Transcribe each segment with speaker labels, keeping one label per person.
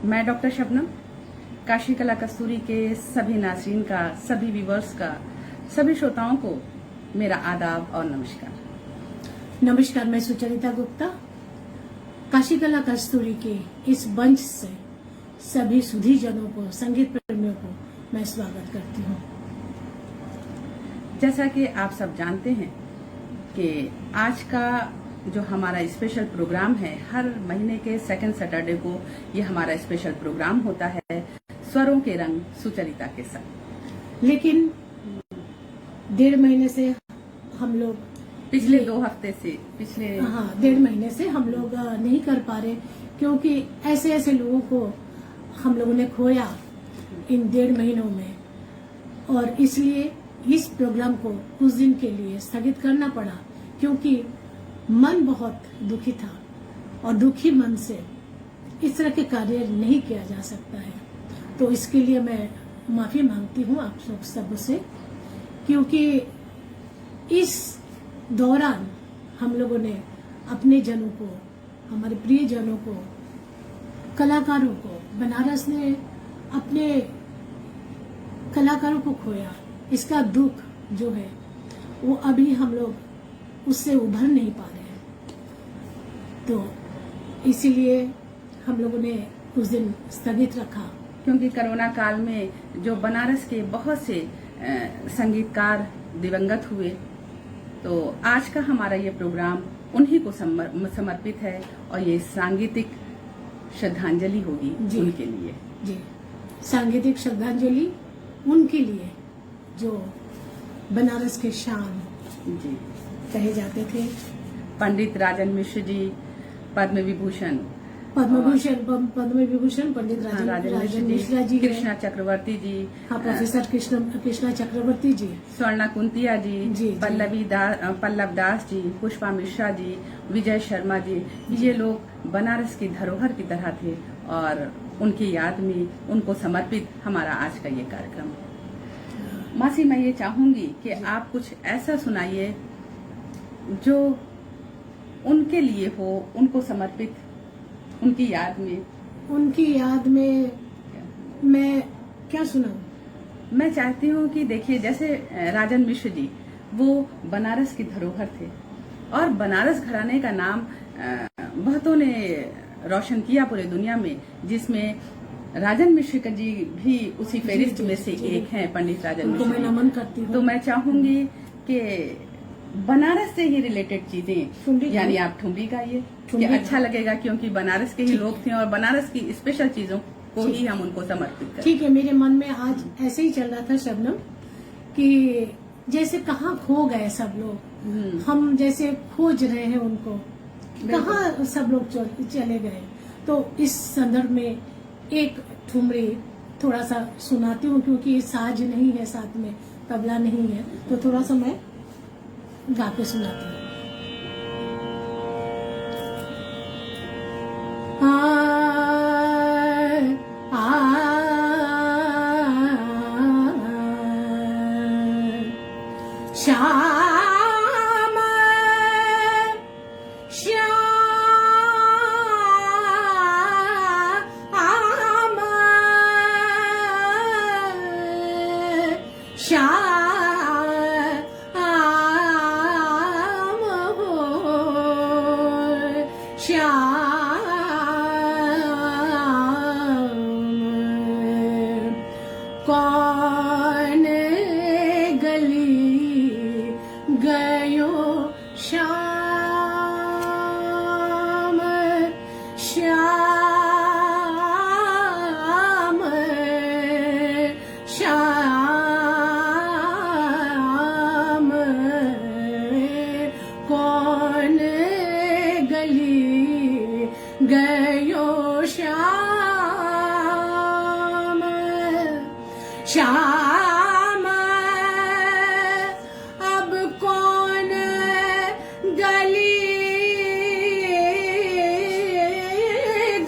Speaker 1: मैं डॉक्टर शबनम काशी कला कस्तूरी के सभी नाज़रीन का, सभी व्यूवर्स का, सभी श्रोताओं को मेरा आदाब और नमस्कार।
Speaker 2: नमस्कार, मैं सुचरिता गुप्ता काशी कला कस्तूरी के इस मंच से सभी सुधी जनों को, संगीत प्रेमियों को मैं स्वागत करती हूँ।
Speaker 1: जैसा कि आप सब जानते हैं कि आज का जो हमारा स्पेशल प्रोग्राम है, हर महीने के सेकंड सैटरडे को ये हमारा स्पेशल प्रोग्राम होता है, स्वरों के रंग सुचरिता के संग।
Speaker 2: लेकिन 1.5 महीने से हम लोग
Speaker 1: पिछले 2 हफ्ते से
Speaker 2: 1.5 महीने से हम लोग नहीं कर पा रहे, क्योंकि ऐसे लोगों को हम लोगों ने खोया इन 1.5 महीनों में, और इसलिए इस प्रोग्राम को कुछ दिन के लिए स्थगित करना पड़ा, क्योंकि मन बहुत दुखी था और दुखी मन से इस तरह के कार्य नहीं किया जा सकता है। तो इसके लिए मैं माफी मांगती हूँ आप सब से, क्योंकि इस दौरान हम लोगों ने अपने जनों को, हमारे प्रिय जनों को, कलाकारों को, बनारस ने अपने कलाकारों को खोया। इसका दुख जो है वो अभी हम लोग उससे उभर नहीं पा रहे हैं, तो इसीलिए हम लोगों ने कुछ दिन स्थगित रखा।
Speaker 1: क्योंकि कोरोना काल में जो बनारस के बहुत से संगीतकार दिवंगत हुए, तो आज का हमारा ये प्रोग्राम उन्हीं को समर्पित है और ये सांगीतिक श्रद्धांजलि होगी उनके लिए।
Speaker 2: जी, सांगीतिक श्रद्धांजलि उनके लिए जो बनारस के शान
Speaker 1: जी
Speaker 2: कहे जाते थे।
Speaker 1: पंडित राजन मिश्र जी, पद्म विभूषण
Speaker 2: पंडित राजन मिश्रा जी,
Speaker 1: कृष्णा चक्रवर्ती जी,
Speaker 2: हाँ, प्रोफेसर कृष्णा चक्रवर्ती जी,
Speaker 1: स्वर्णा कुंतिया
Speaker 2: जी,
Speaker 1: जी, पल्लव दास जी, पुष्पा मिश्रा जी, विजय शर्मा जी, ये लोग बनारस की धरोहर की तरह थे और उनकी याद में उनको समर्पित हमारा आज का ये कार्यक्रम है। मासी, मैं ये चाहूंगी कि आप कुछ ऐसा सुनाइए जो उनके लिए हो, उनको समर्पित, उनकी याद में।
Speaker 2: उनकी याद में मैं क्या सुनाऊं?
Speaker 1: मैं चाहती हूँ कि देखिए, जैसे राजन मिश्र जी, वो बनारस की धरोहर थे और बनारस घराने का नाम बहुतों ने रोशन किया पूरे दुनिया में, जिसमें राजन मिश्र जी भी उसी फेरिस्त में से एक हैं, पंडित राजन मिश्र।
Speaker 2: मैं नमन करती हूँ।
Speaker 1: तो मैं चाहूंगी कि बनारस से ही रिलेटेड चीजें, यानी आप ठुमरी गाइए, कि अच्छा लगेगा, क्योंकि बनारस के ही लोग थे और बनारस की स्पेशल चीजों को ही हम उनको समर्पित करें।
Speaker 2: ठीक है, मेरे मन में आज ऐसे ही चल रहा था शबनम, कि जैसे कहाँ खो गए सब लोग, हम जैसे खोज रहे हैं उनको, कहाँ सब लोग चले गए। तो इस संदर्भ में एक ठुमरी थोड़ा सा सुनाती हूँ, क्योंकि साज नहीं है साथ में, तबला नहीं है, तो थोड़ा सा मैं गा के सुनाती हूँ। श्याम कौन गली गयो श्याम, श्याम, श्याम, कौन गली गयो श्याम, श्याम, अब कौन गली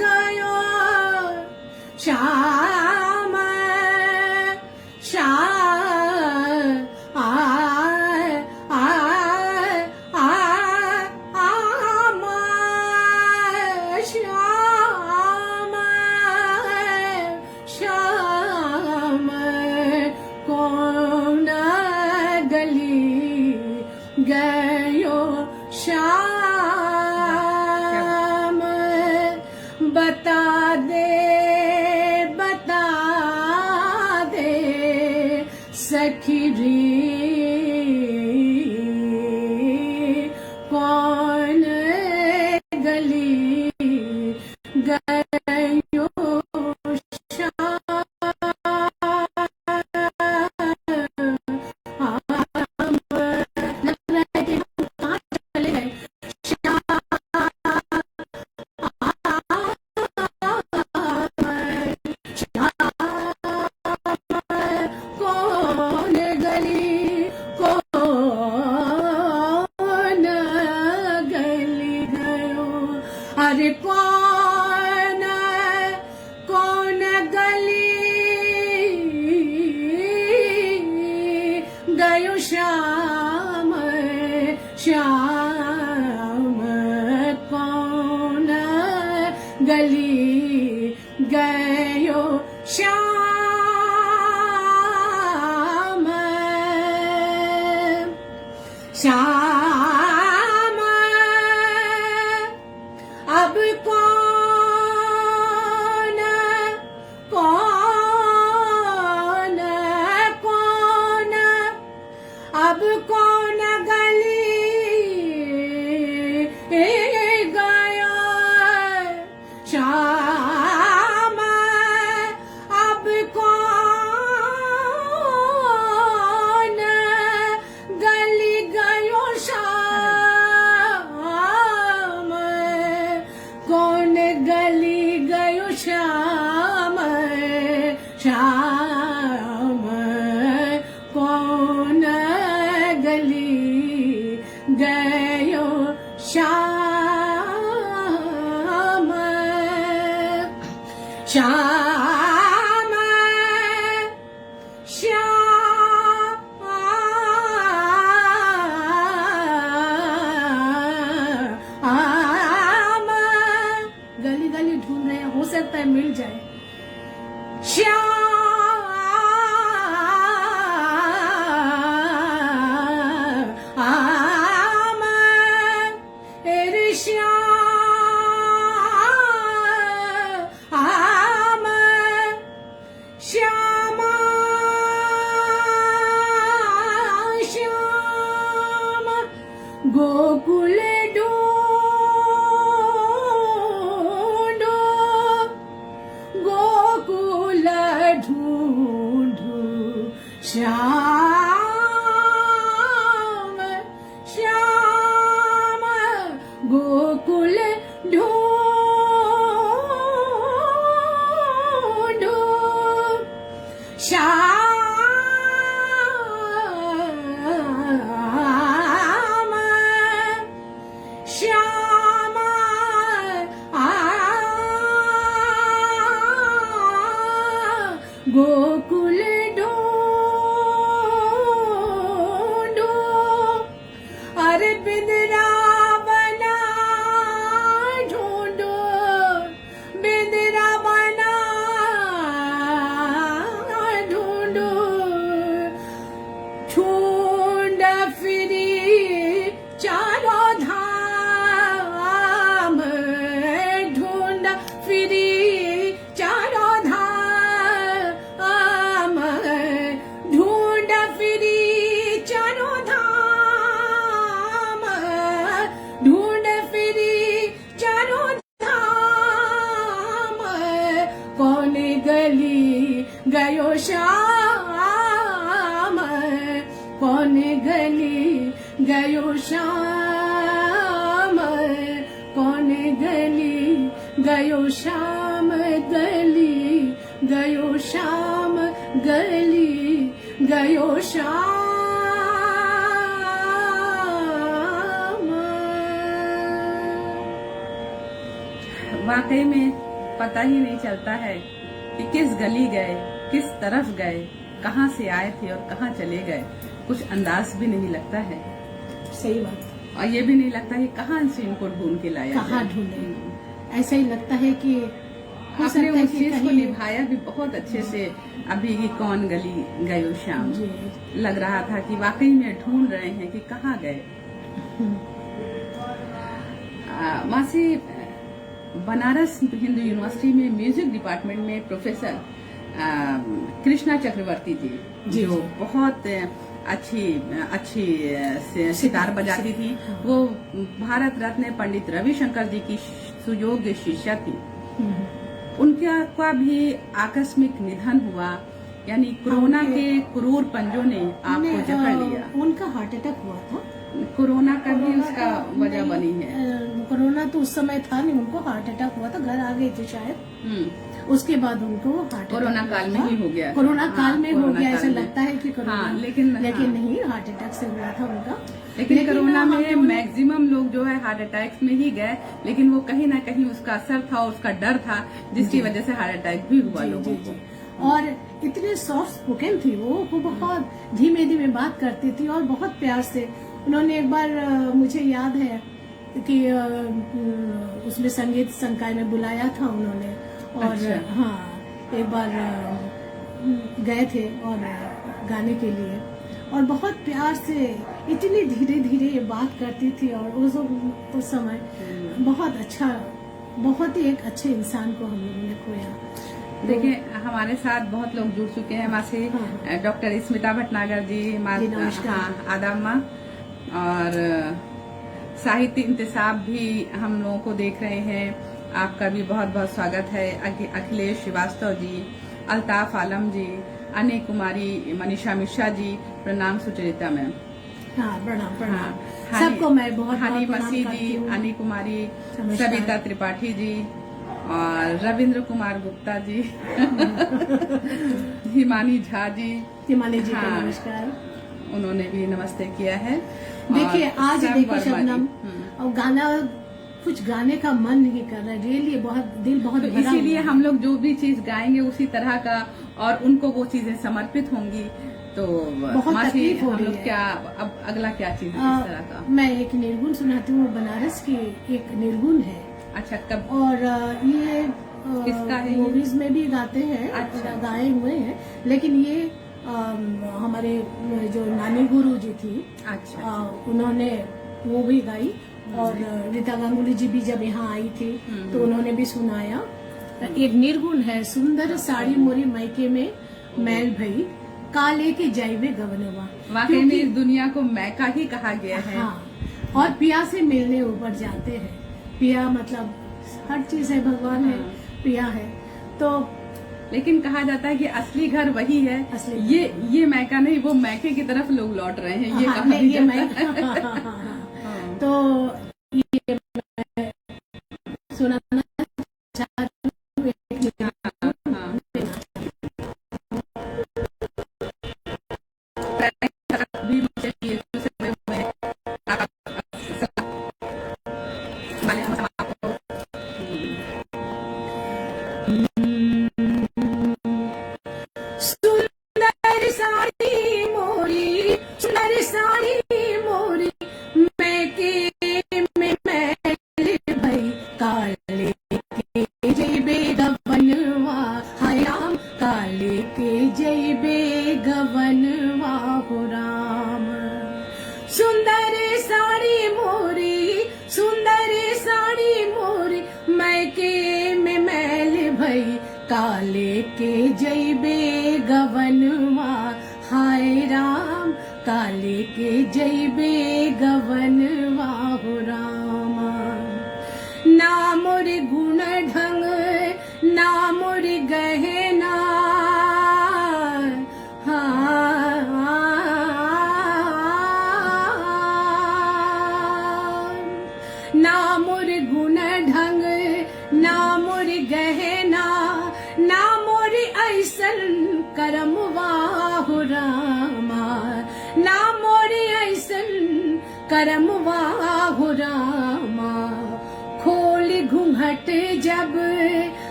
Speaker 2: गयो श्याम, श्याम, अरे कौन कौन गली गयो श्याम श्याम, कौन गली गयो श्याम श्याम। अब कौन कौन कौन अब कौन गली गयो श्याम, अब कौन गली गयो श्याम, कौन गली गयो श्याम श्याम, कौन गली गयो श्याम श्याम श्याम। गली गली ढूंढ रहे हैं, हो सकता है मिल जाए। श्याम रे श्याम श्याम श्याम, गोकुल ढूंढो गोकुल ढूंढो श्याम श्याम, गोकुल ढूंढो श्याम श्याम, गोकुल ढूंढो। अरे बिंद्रावना ढूंढो बिंद्रावना ढूंढो, ढूंढ फिरी चारों धाम, ढूंढ फिरी चारों धाम, ढूंढ फिरी चारों धाम, ढूंढ फिरी चारों धाम, कौन गली गयो श्याम, कौन गली गयो श्याम, कौन गली गयो श्याम, गली गयो श्याम, गली गयो श्याम।
Speaker 1: वाकई में पता ही नहीं चलता है कि किस गली गए, किस तरफ गए, कहाँ से आए थे और कहाँ चले गए। कुछ अंदाज भी नहीं लगता है।
Speaker 2: सही बात।
Speaker 1: और ये भी नहीं लगता है कहाँ से इनको ढूंढ के लाया
Speaker 2: कहाँ
Speaker 1: जाए।
Speaker 2: ढूंढे, ऐसा ही लगता है कि हो
Speaker 1: आपने
Speaker 2: सकता है
Speaker 1: उस
Speaker 2: कि
Speaker 1: चीज को
Speaker 2: कहीं-
Speaker 1: निभाया भी बहुत अच्छे से। अभी की कौन गली गयो श्याम,
Speaker 2: जी।
Speaker 1: लग रहा था कि वाकई में ढूंढ रहे हैं कि कहाँ गए। मासी, बनारस हिंदू यूनिवर्सिटी में म्यूजिक डिपार्टमेंट में प्रोफेसर कृष्णा चक्रवर्ती जी,
Speaker 2: जी।
Speaker 1: जो बहुत अच्छी सितार बजाती थी, वो भारत रत्न पंडित रविशंकर जी की सुयोग्य शिष्या थी। उनका भी आकस्मिक निधन हुआ, यानी कोरोना के क्रूर पंजों ने आपको जकड़ लिया।
Speaker 2: उनका हार्ट अटैक हुआ था
Speaker 1: कोरोना का भी उसका वजह बनी है।
Speaker 2: कोरोना तो उस समय था नहीं, उनको हार्ट अटैक हुआ था, घर आ गए थे शायद, उसके बाद उनको हार्ट
Speaker 1: कोरोना काल में ही हो गया।
Speaker 2: कोरोना काल में हो
Speaker 1: कोरोना
Speaker 2: गया,
Speaker 1: काल
Speaker 2: ऐसा
Speaker 1: में।
Speaker 2: लगता है कि कोरोना,
Speaker 1: हाँ, लेकिन
Speaker 2: नहीं, हार्ट अटैक से हुआ था उनका।
Speaker 1: लेकिन कोरोना
Speaker 2: हम
Speaker 1: में
Speaker 2: लोगों ने-
Speaker 1: मैक्सिमम लोग जो है हार्ट अटैक्स में ही गए, लेकिन वो कहीं ना कहीं उसका असर था, उसका डर था, जिसकी वजह से हार्ट अटैक भी हुआ लोगों को।
Speaker 2: और इतने सॉफ्ट स्पोकन थी वो बहुत धीमे धीमे बात करती थी और बहुत प्यार से। उन्होंने एक बार मुझे याद है कि उसमें संगीत संकाय में बुलाया था उन्होंने, और
Speaker 1: अच्छा।
Speaker 2: हाँ, एक बार गए थे और गाने के लिए, और बहुत प्यार से इतनी धीरे धीरे ये बात करती थी। और उस समय बहुत अच्छा, बहुत ही एक अच्छे इंसान को हम लोगों ने खोया।
Speaker 1: देखिए, हमारे साथ बहुत लोग जुड़ चुके हैं। माँ से डॉक्टर स्मिता भटनागर जी,
Speaker 2: नमस्कार।
Speaker 1: आदाब माँ, और साहित्य इंतसाब भी हम लोगों को देख रहे हैं। आपका भी बहुत बहुत स्वागत है। अखिलेश श्रीवास्तव जी, अल्ताफ आलम जी, अने कुमारी, मनीषा मिश्रा जी, प्रणाम सुचरिता मैम।
Speaker 2: हाँ, प्रणाम प्रणाम।
Speaker 1: हाँ,
Speaker 2: सबको मैं बहुत
Speaker 1: हनी
Speaker 2: प्रणाम
Speaker 1: मसीह
Speaker 2: करती
Speaker 1: जी,
Speaker 2: हूँ।
Speaker 1: अनी कुमारी,
Speaker 2: नमस्कार।
Speaker 1: सविता त्रिपाठी जी, और रविंद्र कुमार गुप्ता जी, हिमानी झा जी,
Speaker 2: हिमानी जी को
Speaker 1: हाँ,
Speaker 2: नमस्कार।
Speaker 1: उन्होंने भी नमस्ते किया है।
Speaker 2: देखिए,
Speaker 1: और
Speaker 2: आज
Speaker 1: सब
Speaker 2: देखो
Speaker 1: वर्मा जी।
Speaker 2: शबनम, और गाना कुछ गाने का मन नहीं कर रहा है, रियली बहुत दिल बहुत
Speaker 1: तो
Speaker 2: भरा
Speaker 1: इसीलिए
Speaker 2: हुआ है।
Speaker 1: हम लोग जो भी चीज गाएंगे उसी तरह का, और उनको वो चीजें समर्पित होंगी। तो
Speaker 2: बहुत
Speaker 1: मासी,
Speaker 2: तकलीफ हो
Speaker 1: हम
Speaker 2: रही
Speaker 1: लोग
Speaker 2: है।
Speaker 1: क्या, अब अगला क्या चीज है इस तरह का?
Speaker 2: मैं एक निर्गुण सुनाती हूँ, बनारस की एक निर्गुण है,
Speaker 1: अच्छा, कब?
Speaker 2: और ये
Speaker 1: किसका है ये?
Speaker 2: मूवीज में भी गाते हैं,
Speaker 1: अच्छा।
Speaker 2: गाए हुए हैं, लेकिन ये हमारे जो नानी गुरु जी थी,
Speaker 1: अच्छा।
Speaker 2: उन्होंने वो भी गाई, और रीता गांगुली जी भी जब यहाँ आई थी तो उन्होंने भी सुनाया। एक निर्गुण है, सुंदर साड़ी मोरी मायके में मैल भई, काले के जाइबे गवनवा।
Speaker 1: वाकई में इस दुनिया को मैका ही कहा गया है।
Speaker 2: हाँ, और पिया से मिलने ऊपर जाते हैं। पिया मतलब हर चीज है, भगवान है, पिया है। तो
Speaker 1: लेकिन कहा जाता है कि असली घर वही है।
Speaker 2: असली
Speaker 1: ये मैका नहीं, वो मैके की तरफ लोग लौट रहे हैं, ये
Speaker 2: हाँ,
Speaker 1: कहा
Speaker 2: नहीं,
Speaker 1: भी
Speaker 2: ये
Speaker 1: जाता
Speaker 2: मैं
Speaker 1: है।
Speaker 2: हाँ। तो ये मैं सुनाना चाहती हूँ,
Speaker 1: भी मुझे ये से हुए हैं। आप-
Speaker 2: सुंदर साड़ी मोरी, सुंदर साड़ी मोरी, मैके में मैल भई, काले के जइबे गवनवा, हाय राम, काले के जइबे गवनवा हो राम। सुंदर साड़ी मोरी, सुंदर साड़ी मोरी, मैके में मैल भई, काले के जइबे गवनवा, हाय राम, काले के जइबे गवनवा हो राम। ना मोर गुण ढंग, ना मोर गहना, ना मोर गुण ढंग, ना मोर गहना, ना मोर ऐसन करमवा हो रामा, ना मोर ऐसन करमवा हो रामा। खोल घूंघट जब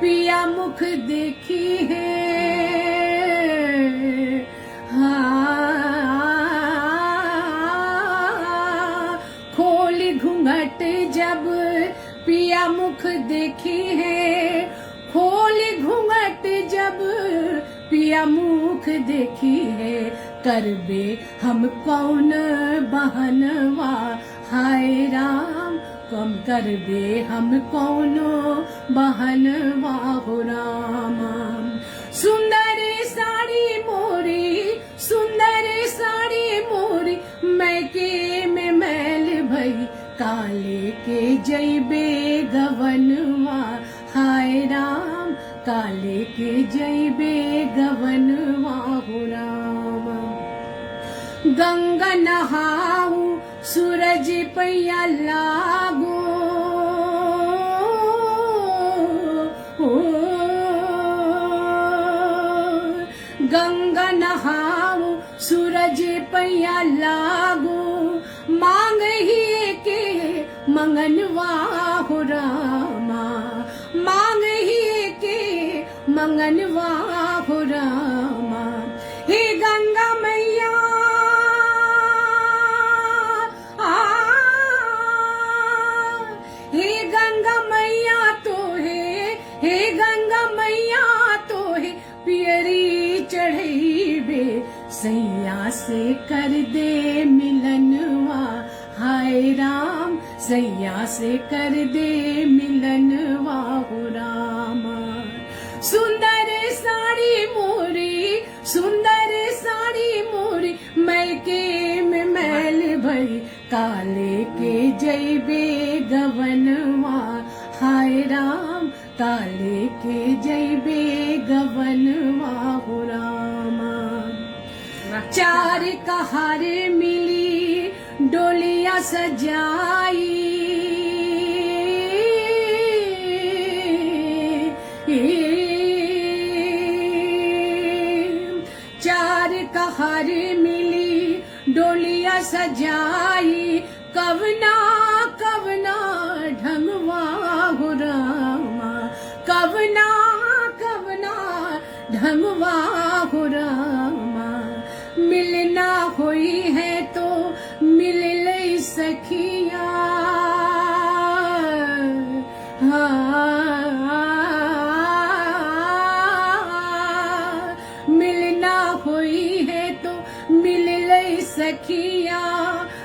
Speaker 2: पिया मुख देखी है, खोल घूंघट जब पिया मुख देखी है, खोल घूंघट जब पिया मुख देखी है, करबे हम कौन बहनवा, हाय राम, कम करबे हम कौनो बहनवा हो राम। सुंदर साड़ी मोरी, सुंदर साड़ी मोरी, मैके में मैल भई, काले के जइबे गवनवा, हाय राम, काले के जइबे गवनवा हो राम। गंगा नहाऊ सूरज पैया लागो गंगा नहाओ सूरज पैया लागो मांग ही के मंगनवा हो रामा मांग ही के मंगनवा हो रामा हे गंगा मैया हे गंगा मैया तो हे गंगा मैया तो है पियरी चढ़ैबे सैया से कर दे मिलनवा हाय राम सैया से कर दे मिलनवा हो रामा सुंदर साड़ी मोरी सुंदर साड़ी मोरी मैके में मैल भरी काले के जैबे गवनवा हाय राम काले के जैबे गवनवा हो रामा चार कहारे मिली डोलियां सजाई चार कहारे मिली डोलियां सजाई कवना कवना ढंगवा हो रामा कवना कवना ढंगवा हो रामा मिलना हुई है तो मिल ले सखिया मिलना हुई है तो मिल ले सखिया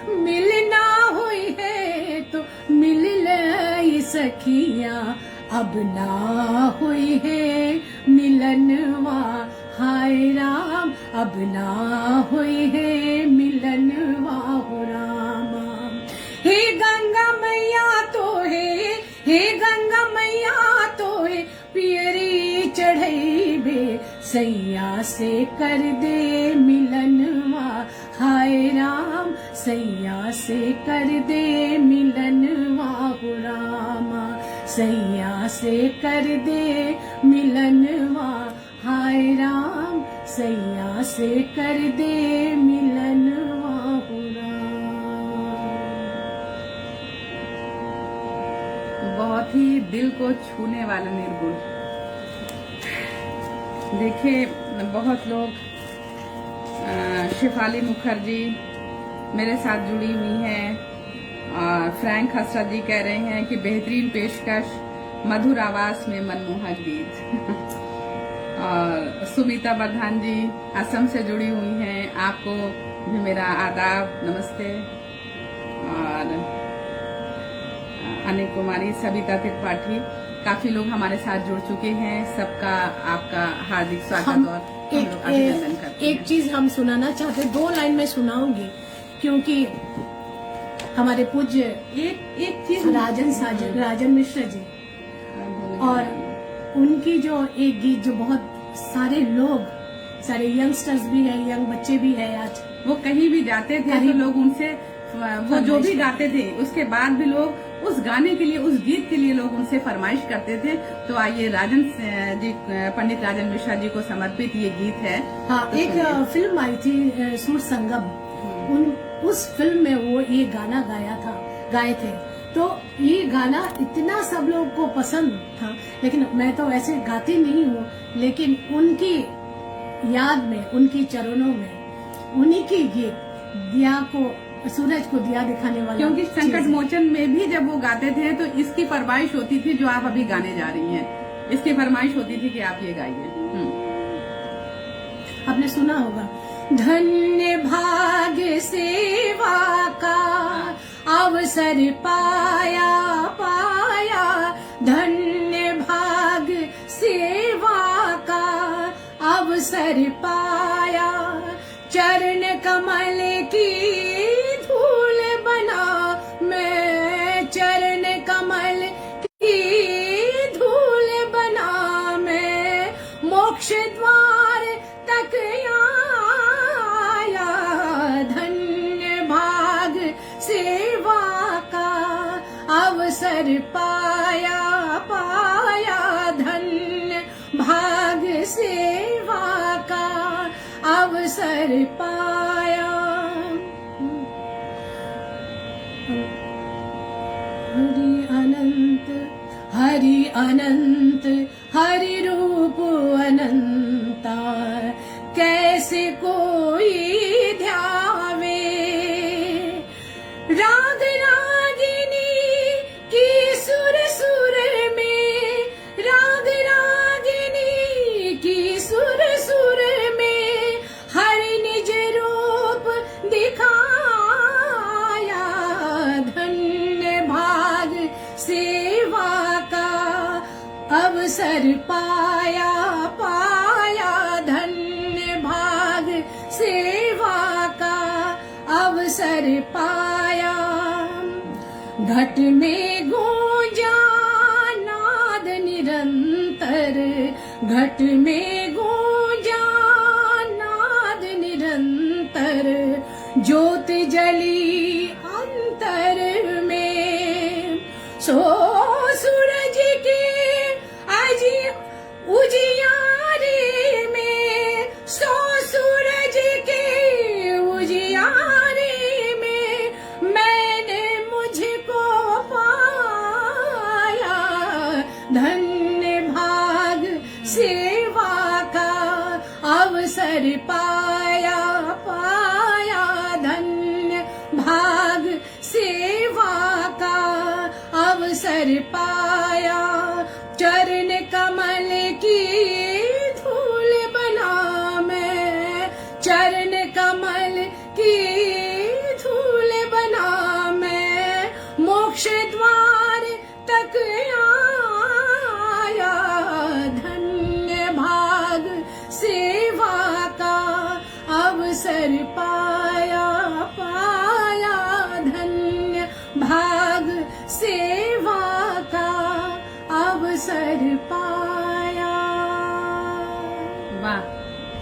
Speaker 2: मिलना हुई है तो मिल ले सखिया अब ना हुई है मिलनवा हाय राम अब ना हुई है मिलनवा हो रामा हे गंगा मैया तो हे गंगा मैया तो है पियरी चढ़ैबे सैया से कर दे मिलनवा हाय राम सैया से कर दे मिलनवा हो रामा सैया से कर दे मिलनवा हाय राम सैया से कर दे मिलनवा हो राम
Speaker 1: बहुत ही दिल को छूने वाला निर्गुण। देखिए बहुत लोग शिफाली मुखर्जी मेरे साथ जुड़ी हुई हैं और फ्रैंक हसरत जी कह रहे हैं कि बेहतरीन पेशकश मधुर आवाज में मनमोहक गीत और सुमिता बरधान जी असम से जुड़ी हुई हैं आपको भी मेरा आदाब नमस्ते और अनिल कुमारी सविता त्रिपाठी काफी लोग हमारे साथ जुड़ चुके हैं सबका आपका हार्दिक स्वागत और हम लोग अभिनंदन करते हैं।
Speaker 2: एक चीज हम सुनाना चाहते 2 लाइन में सुनाऊंगी क्योंकि हमारे पूज्य एक चीज राजन मिश्र जी और उनकी जो एक गीत जो बहुत सारे लोग सारे यंगस्टर्स भी है यंग बच्चे भी है आज
Speaker 1: वो कहीं भी जाते थे तो लोग उनसे वो जो भी गाते थे उसके बाद भी लोग उस गाने के लिए उस गीत के लिए लोग उनसे फरमाइश करते थे। तो आइए राजन जी पंडित राजन मिश्रा जी को समर्पित ये गीत है।
Speaker 2: हाँ तो एक फिल्म आई थी सूर संगम उस फिल्म में वो ये गाना गाए थे तो ये गाना इतना सब लोग को पसंद था लेकिन मैं तो ऐसे गाती नहीं हूँ लेकिन उनकी याद में उनकी चरणों में उन्हीं की गीत दिया को सूरज को दिया दिखाने वाला
Speaker 1: क्योंकि संकट मोचन में भी जब वो गाते थे तो इसकी फरमाइश होती थी जो आप अभी गाने जा रही हैं इसकी फरमाइश होती थी कि आप ये गाइए।
Speaker 2: आपने सुना होगा धन्य भाग्य सेवा का अवसर पाया धन्य भाग्य सेवा का अवसर पाया चरण कमल की धूल बना मैं चरण कमल की धूल बना मैं मोक्ष द्वार तक आया धन्य भाग से अवसर पाया पाया धन्य भाग सेवा का अवसर पाया। हरि अनंत हरि रूप अनंता कैसे कोई ध्यावे। राग रागिनी की सुर सुर में राग रागिनी की सुर सुर में हरि निज रूप दिखाया। धन्य भाग सेवा का अवसर पाया पाया धन्य भाग सेवा का अवसर पाया। घट में गूंजा नाद निरंतर घट में गूंजा नाद निरंतर ज्योत जली अंतर में। सो सूरज के अजी उजियारे में सो सूरज के उजियारे में मैंने मुझको पाया। धन्य भाग सेवा का अवसर पाया पाया धन्य भाग सेवा का अवसर पाया। चरण कमल की धूल बना मैं चरण कमल की धूल बना मैं मोक्ष द्वार तक आया। धन्य भाग सेवा का अवसर पाया पाया धन्य भाग सेवा का अवसर पाया।
Speaker 1: वाह,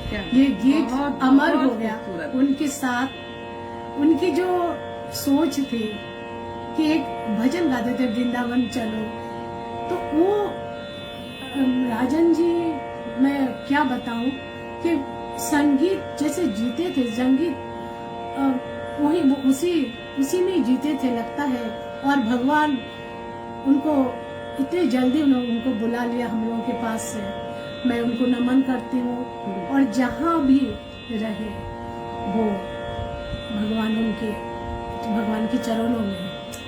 Speaker 1: क्या
Speaker 2: ये गीत
Speaker 1: बहुत-
Speaker 2: अमर
Speaker 1: बहुत
Speaker 2: हो गया
Speaker 1: खूबसूरत।
Speaker 2: उनके साथ। उनकी जो सोच थी कि एक भजन गाते थे वृंदावन चलो, तो वो राजन जी मैं क्या बताऊं कि संगीत जैसे जीते थे। संगीत वही उसी में जीते थे लगता है। और भगवान उनको इतने जल्दी उनको बुला लिया हम लोगों के पास से। मैं उनको नमन करती हूँ और जहाँ भी रहे वो भगवान के चरणों में।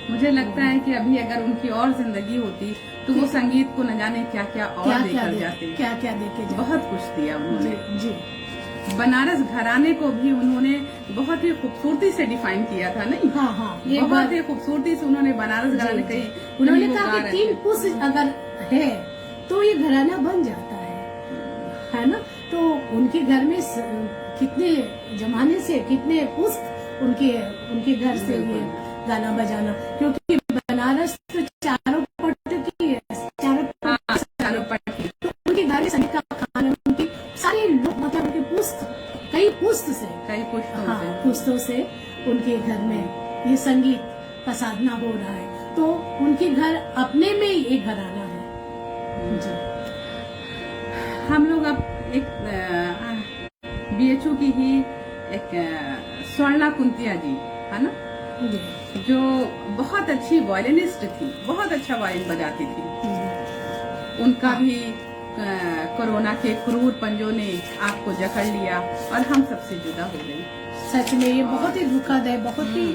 Speaker 1: मुझे लगता है कि अभी अगर उनकी और जिंदगी होती तो वो संगीत को न जाने क्या क्या और देकर जाते।
Speaker 2: क्या देके जाते।
Speaker 1: बहुत कुछ दिया उन्होंने।
Speaker 2: जी
Speaker 1: बनारस घराने को भी उन्होंने बहुत ही खूबसूरती से डिफाइन किया था, नहीं?
Speaker 2: हाँ ये
Speaker 1: बहुत ही खूबसूरती से उन्होंने बनारस घराने कही।
Speaker 2: उन्होंने कहा कि 3 पुष्प अगर है तो ये घराना बन जाता है ना। तो उनके घर में कितने जमाने से कितने पुष्प उनके घर से ये गाना बजाना, क्योंकि बनारस तो चारों पट्ट की है। चारों पट्ट की। तो उनके घर में संगीत का खाना उनके सारे लोग मतलब उनके कई पुस्तों से उनके घर में ये संगीत का साधना हो रहा है। तो उनके घर अपने में ही एक घराना है। जी।
Speaker 1: हम लोग अब एक बीएचयू की ही एक स्वर्णा कुंतिया जी है ना, जो बहुत अच्छी वायलिनिस्ट थी, बहुत अच्छा वायलिन बजाती थी। उनका भी कोरोना के क्रूर पंजों ने आपको जकड़ लिया और हम सबसे जुदा हो गए।
Speaker 2: सच में ये बहुत ही दुखद है। बहुत ही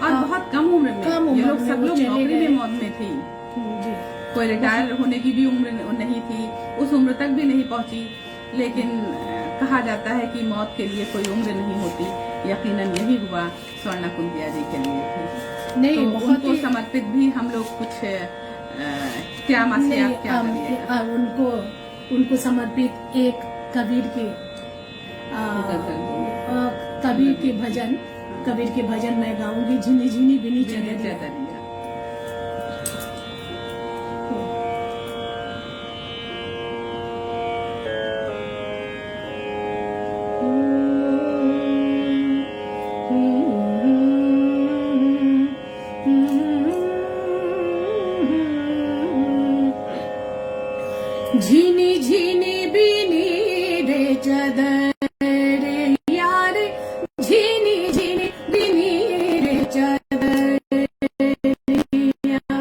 Speaker 1: और बहुत कम उम्र में ये लोग सब लोग नौकरी में थी। कोई रिटायर होने की भी उम्र नहीं थी, उस उम्र तक भी नहीं पहुंची। लेकिन कहा जाता है कि मौत के लिए कोई उम्र नहीं होती। यकीनन यही हुआ स्वर्णा कुंतिया जी के लिए थी।
Speaker 2: नहीं,
Speaker 1: तो
Speaker 2: बहुत
Speaker 1: उनको समर्पित भी हम लोग कुछ क्या
Speaker 2: उनको समर्पित एक कबीर के भजन मैं गाऊंगी। झिनी झिनी बिनी चदरिया। झीनी झीनी बीनी रे चदर यार, झीनी झीनी बीनी रे चदर यार,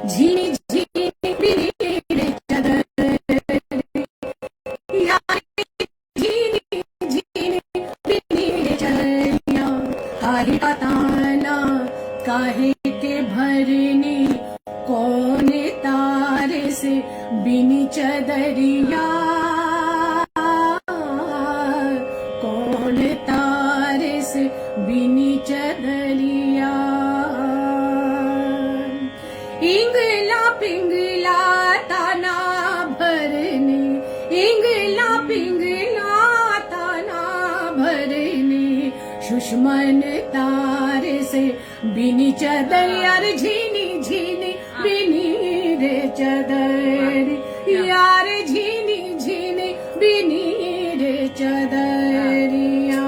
Speaker 2: झीनी झीनी बीनी रे चदर यार, झीनी झीनी बीनी रे चदर यार, काहे का ताना काहे के भरनी, कौन तारे से बिनी चदरिया, कौन तारे से बिनी चदरिया। इंगला पिंगला ताना भरने, इंगला पिंगला ताना भरने, सुषमन तारे से बिनी चदरिया, झीनी झीनी बिनी रे चदर यार, झीनी झीनी बिनी रे चदरिया।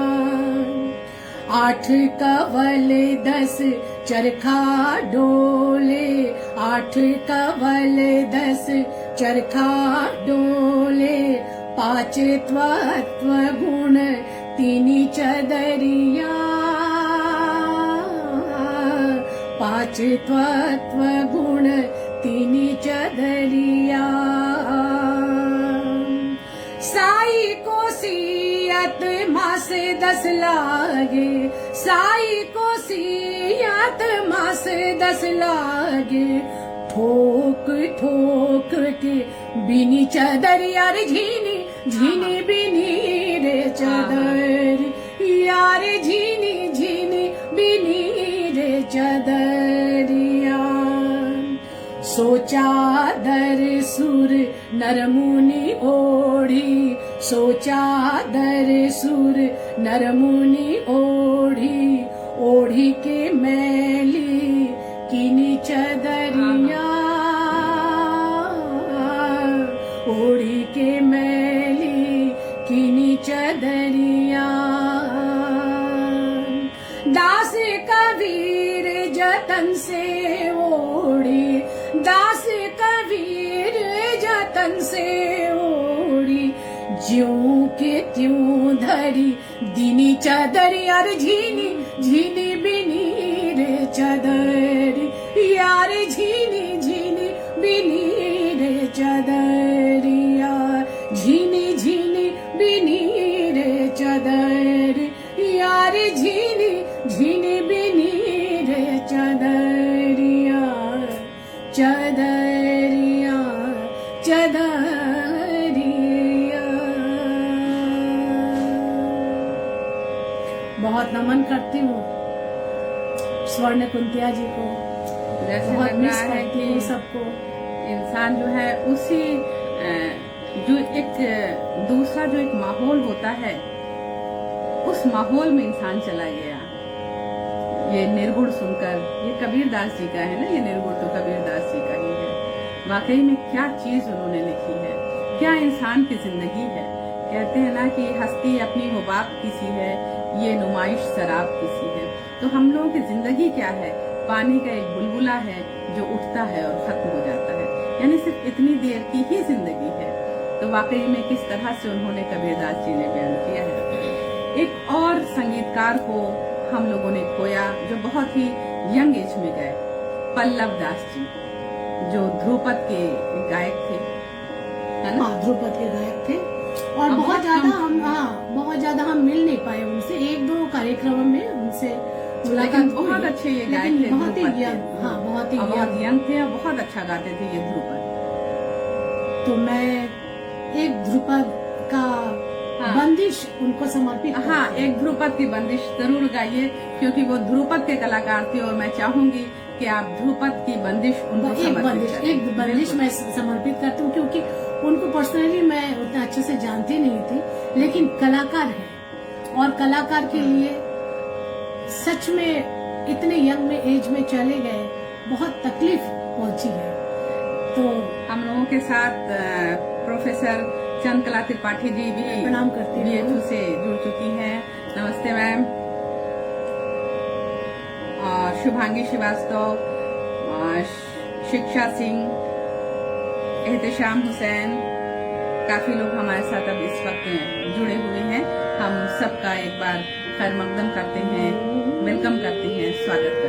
Speaker 2: 8 कवल 10 चरखा डोले, 8 कवल 10 चरखा डोले, 5 त्वत्व गुण 3 चदरिया, 5 त्वत्व गुण 3 चदरिया। साई को सियत मास 10 लागे, साई को सियत मास 10 लागे, ठोक ठोक के बिनी चदर यार, झीनी झीनी बिनी रे चदर यार, झीनी झीनी बिनी रे चदरिया। सोचा दर सुर नरमुनि ओढ़ी, सोचा दर सुर नरमुनि ओढ़ी, ओढ़ी के मैली किनी चदरिया, ओढ़ी के मैली किनी चदरिया। दास कबीर जतन से ओढ़ी, दास कबीर जतन से ओढ़ी, ज्यों के त्यों धरी दिनी चदर यार, झीनी झीनी बिनी रे चदर यार, झीनी झीनी बिनी रे चदर यार, झीनी झीनी बिनी रे चदर यार, झीनी झीनी बिनी रे चदरिया, चदरिया चदरिया। बहुत नमन करती हूँ स्वर्ण कुंतिया जी को,
Speaker 1: जैसे
Speaker 2: बहुत
Speaker 1: लग
Speaker 2: मिस
Speaker 1: रहा है
Speaker 2: करती हूँ
Speaker 1: कि
Speaker 2: सबको।
Speaker 1: इंसान जो है उसी जो एक दूसरा जो एक माहौल होता है, उस माहौल में इंसान चला गया। ये निर्गुण सुनकर, ये कबीरदास जी का है ना, ये निर्गुण तो कबीरदास जी का ही है। वाकई में क्या चीज उन्होंने लिखी है, क्या इंसान की जिंदगी है। कहते हैं ना कि हस्ती अपनी हुबाब किसी है, ये नुमाइश शराब किसी है। तो हम लोगों की जिंदगी क्या है, पानी का एक बुलबुला है जो उठता है और खत्म हो जाता है, यानी सिर्फ इतनी देर की ही जिंदगी है। तो वाकई में किस तरह से उन्होंने कबीरदास जी ने बयान किया है। एक और संगीतकार को हम लोगों ने खोया जो बहुत ही यंग एज में गए, पल्लव दास जी, जो ध्रुपद के गायक थे, है ना?
Speaker 2: हाँ, ध्रुपद के गायक थे और बहुत ज्यादा हम मिल नहीं पाए उनसे। 1-2 कार्यक्रम में उनसे मुलाकात हुई,
Speaker 1: बहुत अच्छे ये गायक थे,
Speaker 2: बहुत ही
Speaker 1: ध्रुपद
Speaker 2: यंग,
Speaker 1: थे।
Speaker 2: हाँ बहुत ही
Speaker 1: बहुत यंग थे और बहुत अच्छा गाते थे ये ध्रुपद।
Speaker 2: तो मैं एक ध्रुपद का बंदिश उनको समर्पित करती हूँ।
Speaker 1: हाँ, एक ध्रुपद की बंदिश जरूर गाइए, क्योंकि वो ध्रुपद के कलाकार थे और मैं चाहूंगी कि आप ध्रुपद की बंदिश उनको समर्पित करें।
Speaker 2: एक बंदिश मैं समर्पित करती हूँ, क्योंकि उनको पर्सनली मैं उतना अच्छे से जानती नहीं थी, लेकिन कलाकार है और कलाकार के लिए सच में इतने यंग में एज में चले गए, बहुत तकलीफ पहुंची है। तो
Speaker 1: हम लोगों के साथ प्रोफेसर चंद्रकला त्रिपाठी जी भी
Speaker 2: प्रणाम करती हूँ,
Speaker 1: BHU से जुड़ चुकी हैं। नमस्ते मैम। और शुभांगी श्रीवास्तव, शिक्षा सिंह, एहतशाम हुसैन, काफी लोग हमारे साथ अब इस वक्त जुड़े हुए हैं। हम सबका एक बार खैर मकदम करते हैं, वेलकम करते हैं, स्वागत करते हैं।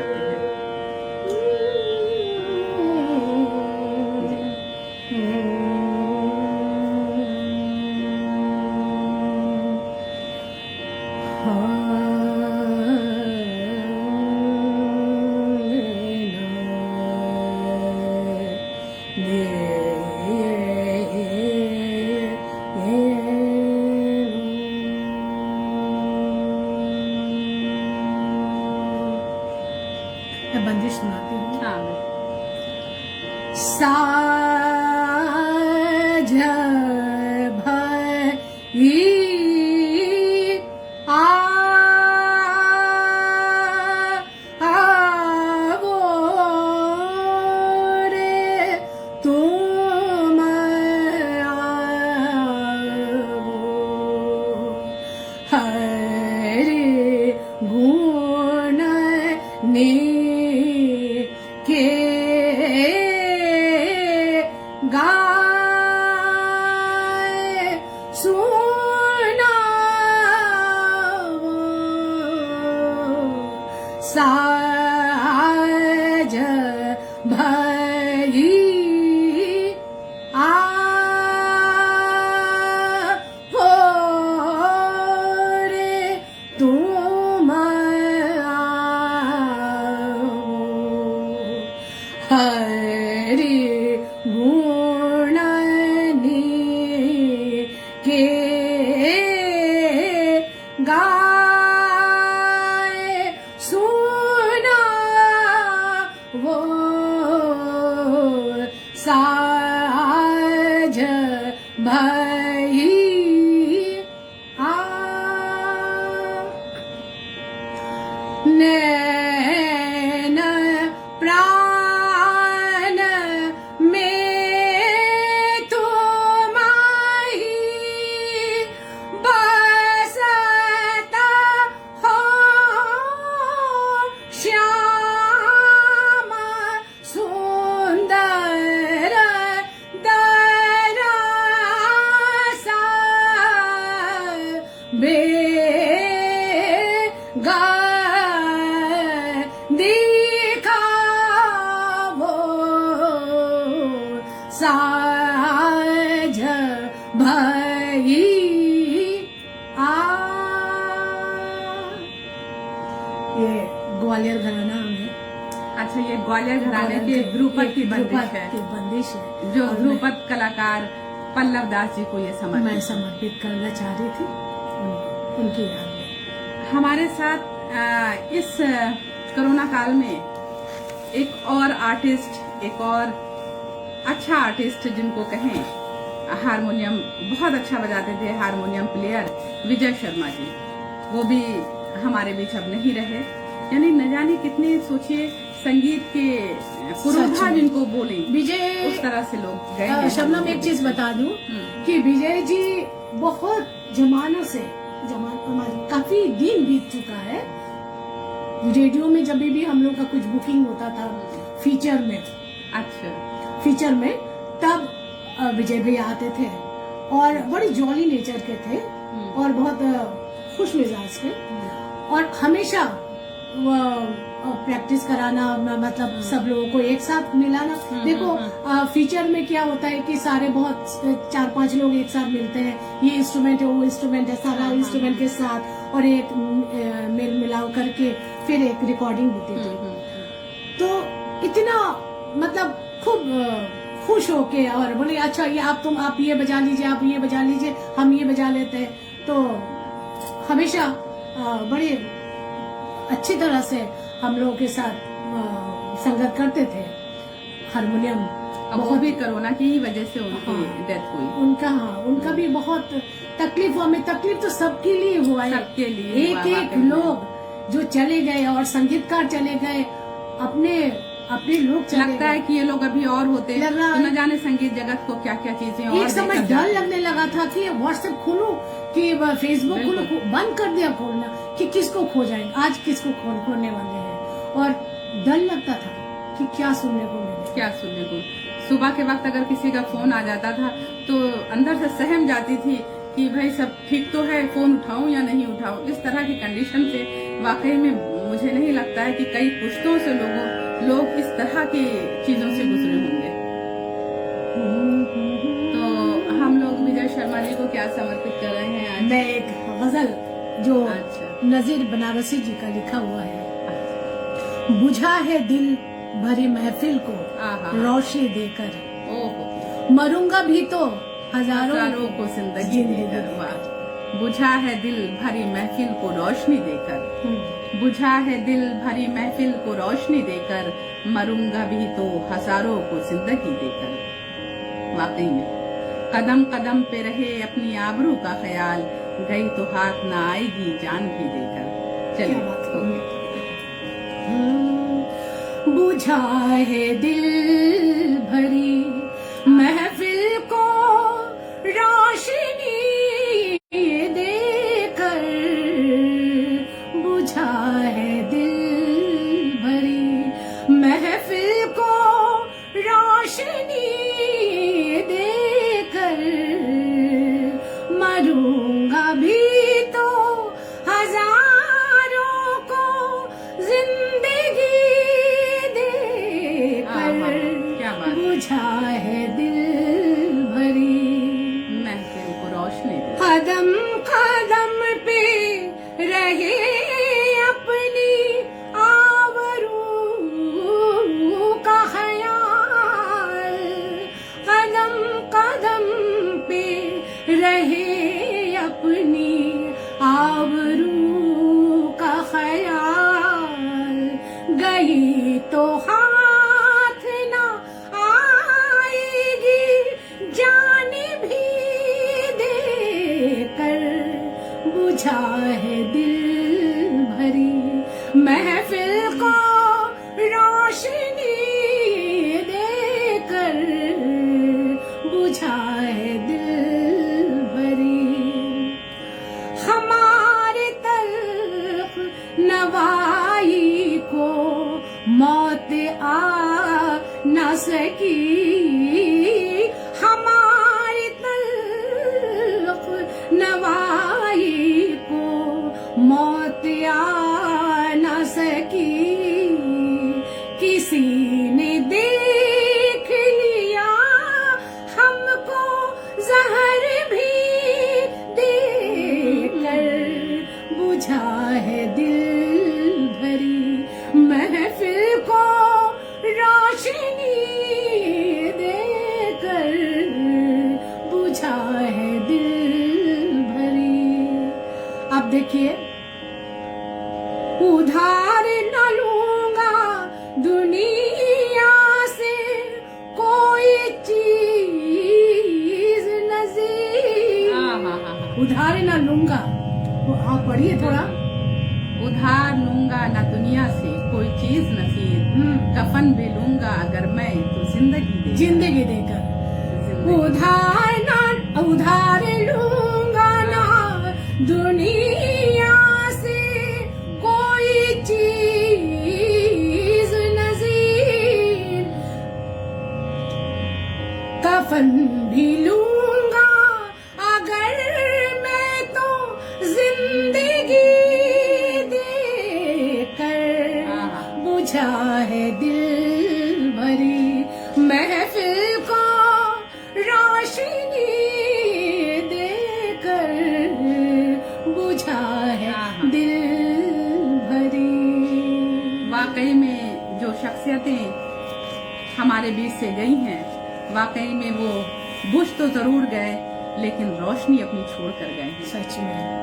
Speaker 2: मैं बंदिश सुनाती हूँ।
Speaker 1: हाँ,
Speaker 2: साझ भई आवो रे तुम आवो, हरि गुण के गाए सुनावो, साझ भई आवो रे तुम हरि गुण के गाए सुनावो, साझ भई नैन प्राण में तुम्हारी बसता हो, श्याम सुंदर दरासा बेगा दिखावो, साझ भई ये ग्वालियर घराना में।
Speaker 1: अच्छा, ये ग्वालियर घराने के ध्रुपद की बंदिश है,
Speaker 2: बंदिश है
Speaker 1: जो
Speaker 2: और
Speaker 1: ध्रुपद कलाकार पल्लव दास जी को ये
Speaker 2: मैं समर्पित करना चाह रही थी उनकी याद में।
Speaker 1: हमारे साथ इस कोरोना काल में एक और आर्टिस्ट, एक और अच्छा आर्टिस्ट जिनको कहें, हारमोनियम बहुत अच्छा बजाते थे, हारमोनियम प्लेयर विजय शर्मा जी, वो भी हमारे बीच अब नहीं रहे। यानी न जाने कितने, सोचिए, संगीत के पुरोधा जिनको बोले
Speaker 2: विजय,
Speaker 1: उस तरह से लोग गए।
Speaker 2: शबनम एक चीज बता दूं कि विजय जी बहुत जमानों से काफी दिन बीत चुका है। रेडियो में जब भी हम लोग का कुछ बुकिंग होता था फीचर में, तब विजय भैया आते थे और बड़ी जॉली नेचर के थे और बहुत खुश मिजाज के, और हमेशा प्रैक्टिस कराना, मतलब सब लोगों को एक साथ मिलाना। देखो फीचर में क्या होता है कि सारे बहुत 4-5 लोग एक साथ मिलते हैं, ये इंस्ट्रूमेंट है, वो इंस्ट्रूमेंट है, सारा इंस्ट्रूमेंट के साथ, और एक मेल मिलाव करके फिर एक रिकॉर्डिंग होती थी। तो इतना मतलब खूब खुश होके और बोले अच्छा ये आप ये बजा लीजिए, आप ये बजा लीजिए, हम ये बजा लेते हैं। तो हमेशा बड़े अच्छी तरह से हम लोगों के साथ संगत करते थे। हारमोनियम
Speaker 1: वो भी कोरोना की ही वजह से उनकी डेथ हुई।
Speaker 2: उनका भी बहुत तकलीफ हुआ। में तकलीफ तो सबके लिए हुआ है,
Speaker 1: सबके लिए।
Speaker 2: एक लोग जो चले गए और संगीतकार चले गए, अपने लोग चले
Speaker 1: लगता है कि ये लोग अभी और होते हैं तो न जाने संगीत जगत को क्या क्या चीजें।
Speaker 2: एक समय डर लगने लगा था कि व्हाट्सएप खोलूं कि फेसबुक खोलूं, बंद कर दिया खोलना कि किसको खोजाएंगे, आज किसको खोलने वाले हैं, और डर लगता था कि क्या सुनने को मिलेगा।
Speaker 1: क्या सुनने को। सुबह के वक्त अगर किसी का फोन आ जाता था तो अंदर से सहम जाती थी कि भाई सब ठीक तो है, फोन उठाऊं या नहीं उठाऊं। इस तरह की कंडीशन से वाकई में मुझे नहीं लगता है कि कई पुश्तों से लोग इस तरह की चीजों से गुजरे होंगे। तो हम लोग विजय शर्मा जी को क्या समर्पित कर रहे हैं आज?
Speaker 2: मैं एक गजल जो
Speaker 1: अच्छा।
Speaker 2: नजीर बनारसी जी का लिखा हुआ है, बुझा है दिल भरी महफिल को
Speaker 1: आहा।
Speaker 2: रोशनी देकर,
Speaker 1: ओहो,
Speaker 2: मरूंगा भी तो हजारों
Speaker 1: हजारों को जिंदगी देकर। वाह। बुझा है दिल भरी महफिल को रोशनी देकर, बुझा है दिल भरी महफिल को रोशनी देकर, मरूंगा भी तो हजारों को जिंदगी देकर। वाकई में कदम कदम पे रहे अपनी आबरू का ख्याल, गई तो हाथ ना आएगी जान भी देकर।
Speaker 2: क्या
Speaker 1: चलिए।
Speaker 2: बात होगी। बुझा है दिल भरी महफिल को रोशनी देकर, बुझा है दिल भरी महफिल को रोशनी देकर, मरूंगा भी तो हजारों को जिंदगी
Speaker 1: क्या बात।
Speaker 2: बुझा है दिल भरी
Speaker 1: महफिल को रोशनी दे।
Speaker 2: कदम कदम पे रहे अपनी आवरू का ख्याल, कदम कदम पे रहे अपनी आवरू का ख्याल, गई तो हाथ ना आएगी जान भी देकर, बुझा है दिल भरी महफिल को रोशनी देकर, बुझा है दिल भरी। हमारे तल्ख नवाई को मौत आ न सकी, हमारे तल्ख नवाई को मौत आ न सकी, किसी ने देख लिया हमको जहर भी देकर, बुझा है दिल भरी महफिल को रोशनी देकर, बुझा है दिल भरी। अब देखिए, उधार न लूंगा दुनिया से कोई चीज नजीर, उधार न लूंगा। आप पढ़िए थोड़ा।
Speaker 1: उधार लूंगा ना दुनिया से कोई चीज नसीर, कफन भी लूंगा अगर मैं तो जिंदगी
Speaker 2: देकर,
Speaker 1: जिंदगी।
Speaker 2: उधार लूंगा ना दुनिया से कोई चीज नजीर, कफन भी लूंगा अगर मैं तो जिंदगी देकर, बुझा है दिल भरी महफिल को रोशनी देकर, बुझा है दिल भरी।
Speaker 1: वाकई में जो शख्सियतें हमारे बीच से गई हैं, वाकई में वो बुझ तो जरूर गए लेकिन रोशनी अपनी छोड़ कर गए हैं।
Speaker 2: सच में।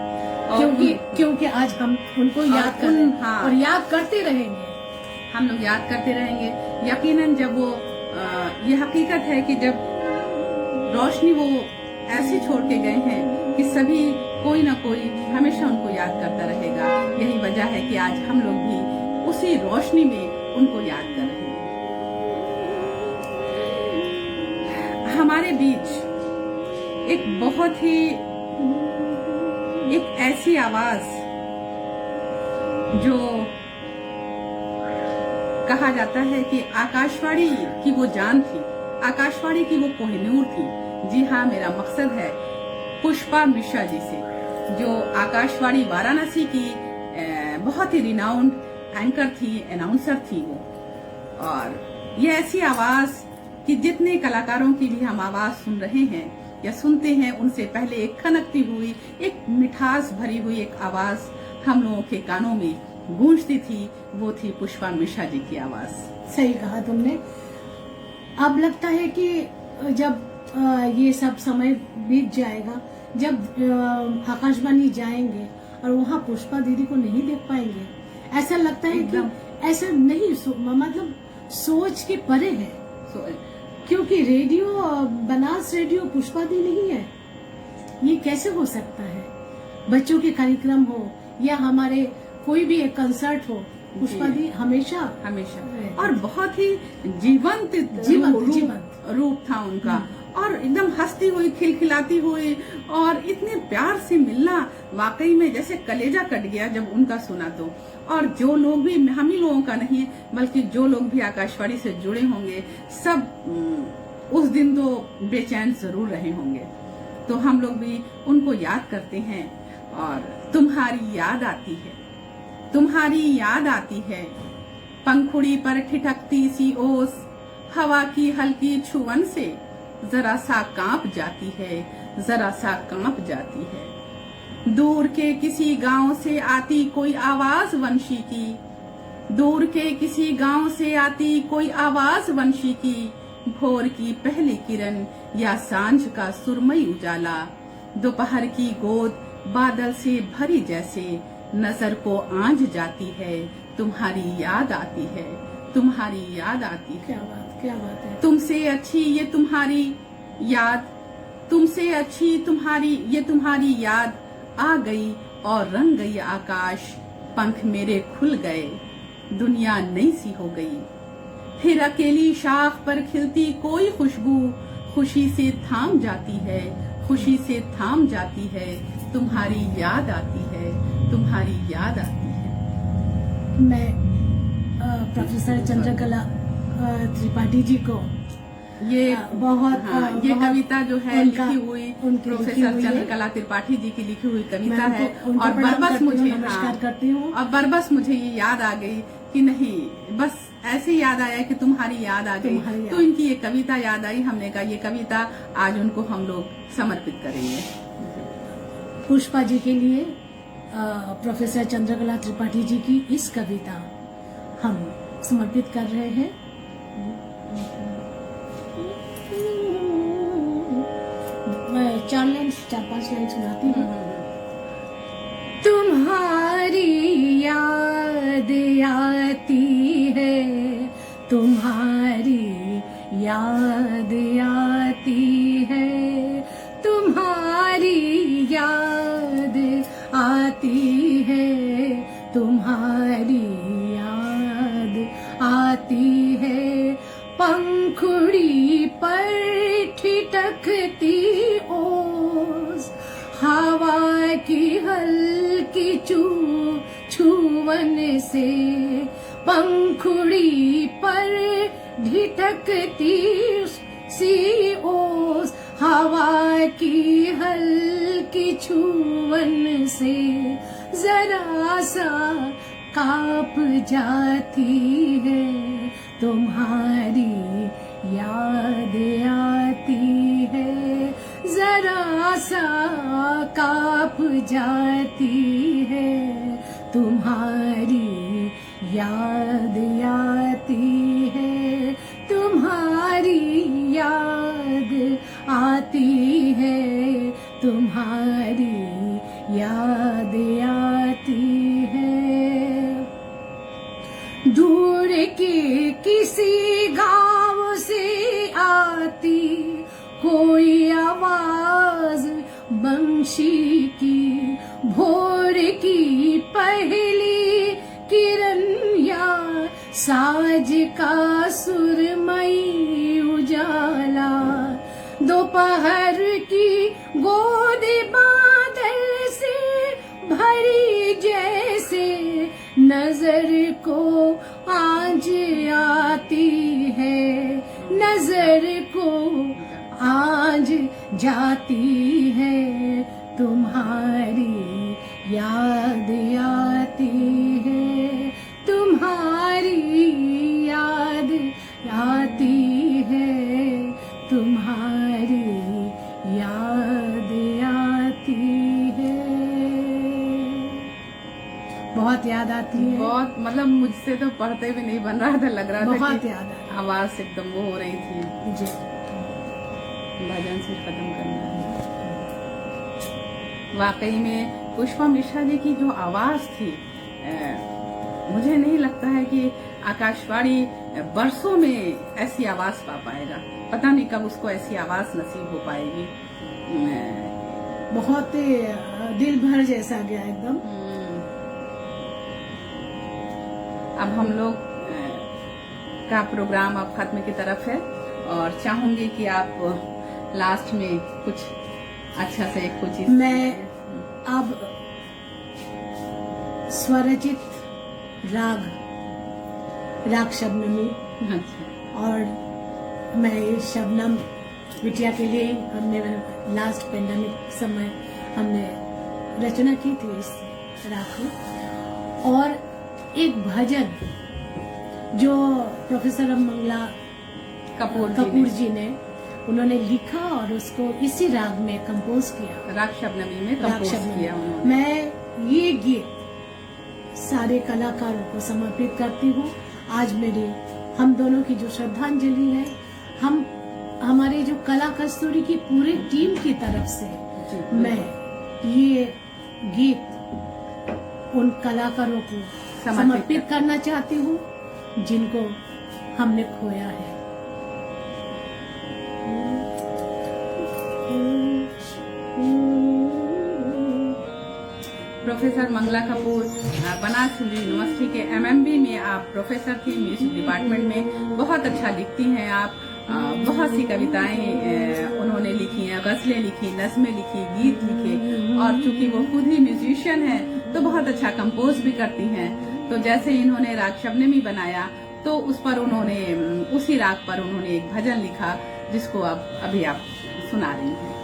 Speaker 1: और
Speaker 2: क्योंकि आज हम उनको याद कर रहे हैं।
Speaker 1: हाँ।
Speaker 2: और याद करते रहेंगे।
Speaker 1: हम लोग याद करते रहेंगे। यकीनन जब वो ये हकीकत है कि जब रोशनी वो ऐसी छोड़ के गए हैं कि सभी कोई ना कोई हमेशा उनको याद करता रहेगा। यही वजह है कि आज हम लोग भी उसी रोशनी में उनको याद कर रहे हैं। हमारे बीच एक ऐसी आवाज जो कहा जाता है कि आकाशवाणी की वो जान थी, आकाशवाणी की वो कोहिनूर थी। जी हाँ, मेरा मकसद है पुष्पा मिश्रा जी से, जो आकाशवाणी वाराणसी की बहुत ही रिनाउंड एंकर थी, अनाउंसर थी वो। और ये ऐसी आवाज कि जितने कलाकारों की भी हम आवाज सुन रहे हैं या सुनते हैं, उनसे पहले एक खनकती हुई, एक मिठास भरी हुई एक आवाज हम लोगों के कानों में गूंजती थी, वो थी पुष्पा मिश्रा जी की आवाज।
Speaker 2: सही कहा तुमने। अब लगता है कि जब ये सब समय बीत जाएगा, जब आकाशवाणी जाएंगे और वहाँ पुष्पा दीदी को नहीं देख पाएंगे, ऐसा लगता है कि ऐसा नहीं मतलब सोच के परे है। क्योंकि रेडियो, बनास रेडियो पुष्पा दी नहीं है, ये कैसे हो सकता है? बच्चों के कार्यक्रम हो या हमारे कोई भी एक कंसर्ट हो, पुष्पा दी हमेशा
Speaker 1: और बहुत ही जीवंत रूप था उनका, और एकदम हंसती हुई, खिलखिलाती हुई, और इतने प्यार से मिलना, वाकई में जैसे कलेजा कट गया जब उनका सुना तो। और जो लोग भी, हम ही लोगों का नहीं बल्कि जो लोग भी आकाशवाणी से जुड़े होंगे, सब उस दिन तो बेचैन जरूर रहे होंगे। तो हम लोग भी उनको याद करते हैं, और तुम्हारी याद आती है, तुम्हारी याद आती है, पंखुड़ी पर ठिठकती सी ओस, हवा की हल्की छुअन से जरा सा कांप जाती है, जरा सा कांप जाती है। दूर के किसी गांव से आती कोई आवाज वंशी की, दूर के किसी गांव से आती कोई आवाज वंशी की, भोर की पहली किरण या सांझ का सुरमई उजाला, दोपहर की गोद बादल से भरी जैसे नजर को आंझ जाती है, तुम्हारी याद आती है, तुम्हारी याद आती है।
Speaker 2: क्या बात है।
Speaker 1: तुमसे अच्छी ये तुम्हारी याद, तुमसे अच्छी तुम्हारी ये तुम्हारी याद, आ गई और रंग गई आकाश, पंख मेरे खुल गए, दुनिया नई सी हो गई। फिर अकेली शाख पर खिलती कोई खुशबू, खुशी से थाम जाती है, खुशी से थाम जाती है, तुम्हारी याद आती है, तुम्हारी याद आती है।
Speaker 2: मैं प्रोफेसर चंद्रकला त्रिपाठी जी को ये बहुत
Speaker 1: ये कविता जो है लिखी हुई
Speaker 2: प्रोफेसर
Speaker 1: चंद्रकला त्रिपाठी जी की लिखी हुई कविता है, और
Speaker 2: बरबस मुझे नमस्कार करती हूँ।
Speaker 1: और बरबस मुझे ये याद आ गई कि नहीं, बस ऐसे याद आया कि तुम्हारी याद आ गई, तो इनकी ये कविता याद आई। हमने कहा ये कविता आज उनको हम लोग समर्पित करेंगे।
Speaker 2: पुष्पा जी के लिए प्रोफेसर चंद्रकला त्रिपाठी जी की इस कविता हम समर्पित कर रहे हैं। मैं 4-5 लाइन सुनाती हूँ। तुम्हारी याद आती है, तुम्हारी याद आती है, तुम्हारी याद आती है, तुम्हारी याद आती है, पंखुड़ी पर ठिठकती ओस, हवा की हल्की छुवन से, पंखुड़ी पर ठिठकती सी ओस, हवा की हल्की छुवन से जरा सा कांप जाती है, तुम्हारी याद आती है, जरा सा कांप जाती है, तुम्हारी याद आती है, तुम्हारी याद आती है, तुम्हारी याद आती है। दूर के किसी गांव से आती कोई आवाज बंशी की, भोर की पहली किरण या साज का सुरमई उजाला, दोपहर की गोद बादल से भरी जैसे नजर को आंझ नजर को आज जाती है, तुम्हारी याद आती है, तुम्हारी याद आती है, तुम्हारी याद आती है। बहुत याद आती है,
Speaker 1: बहुत, मतलब मुझसे तो पढ़ते भी नहीं बन रहा था, लग रहा था
Speaker 2: बहुत
Speaker 1: कि
Speaker 2: याद आ रही
Speaker 1: आवाज एकदम वो हो रही थी।
Speaker 2: जी।
Speaker 1: भजन से खत्म करना है। वाकई में पुष्पा मिश्रा जी की जो आवाज थी, मुझे नहीं लगता है कि आकाशवाणी बरसों में ऐसी आवाज पा पाएगा। पता नहीं कब उसको ऐसी आवाज नसीब हो पाएगी।
Speaker 2: बहुत दिल भर जैसा गया एकदम।
Speaker 1: अब हम लोग का प्रोग्राम अब खत्म की तरफ है और चाहूंगी कि आप लास्ट में कुछ अच्छा से कुछ
Speaker 2: मैं अब स्वरचित राग शबनमी,
Speaker 1: अच्छा,
Speaker 2: और मैं शबनम बिटिया के लिए हमने लास्ट पेंडेमिक समय हमने रचना की थी इस राग की, और एक भजन जो प्रोफेसर मंगला कपूर जी ने उन्होंने लिखा और उसको इसी राग में कंपोज किया,
Speaker 1: राग शबनमी में कंपोज किया उन्होंने।
Speaker 2: मैं ये गीत सारे कलाकारों को समर्पित करती हूँ। आज मेरी हम दोनों की जो श्रद्धांजलि है, हमारे जो कला कस्तूरी की पूरी टीम की तरफ से मैं ये गीत उन कलाकारों को समर्पित करना चाहती हूँ जिनको हमने खोया है।
Speaker 1: प्रोफेसर मंगला कपूर बनारस हिंदू यूनिवर्सिटी के MMB में आप प्रोफेसर थी, म्यूजिक डिपार्टमेंट में। बहुत अच्छा लिखती हैं आप। बहुत सी कविताएं उन्होंने लिखी हैं, गजलें लिखी, नज़में लिखी, गीत लिखे, और चूंकि वो खुद ही म्यूजिशियन हैं तो बहुत अच्छा कंपोज भी करती हैं। तो जैसे इन्होंने राग शबनमी बनाया तो उस पर उन्होंने उसी राग पर उन्होंने एक भजन लिखा जिसको अब अभी आप सुना रही हैं।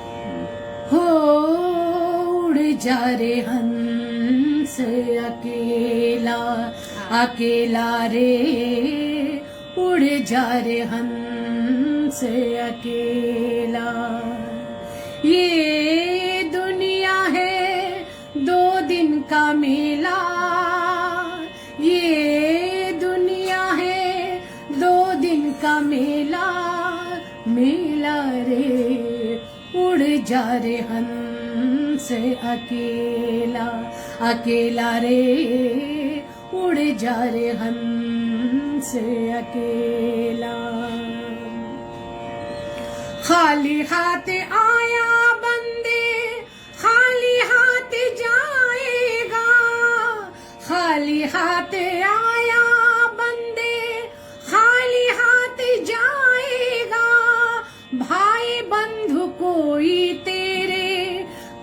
Speaker 2: हो उड़ जा रे हंस अकेला अकेला रे, उड़ जा रे हंस अकेला, ये दुनिया है 2 दिन का मेला, ये दुनिया है 2 दिन का मेला, मेला रे उड़ जा रे हंस अकेला अकेला रे, उड़ जा रे हंस अकेला। खाली हाथ आया बंदे खाली हाथ जाएगा, खाली हाथ आया बंदे खाली हाथ जाएगा, भाई बंधु कोई तेरे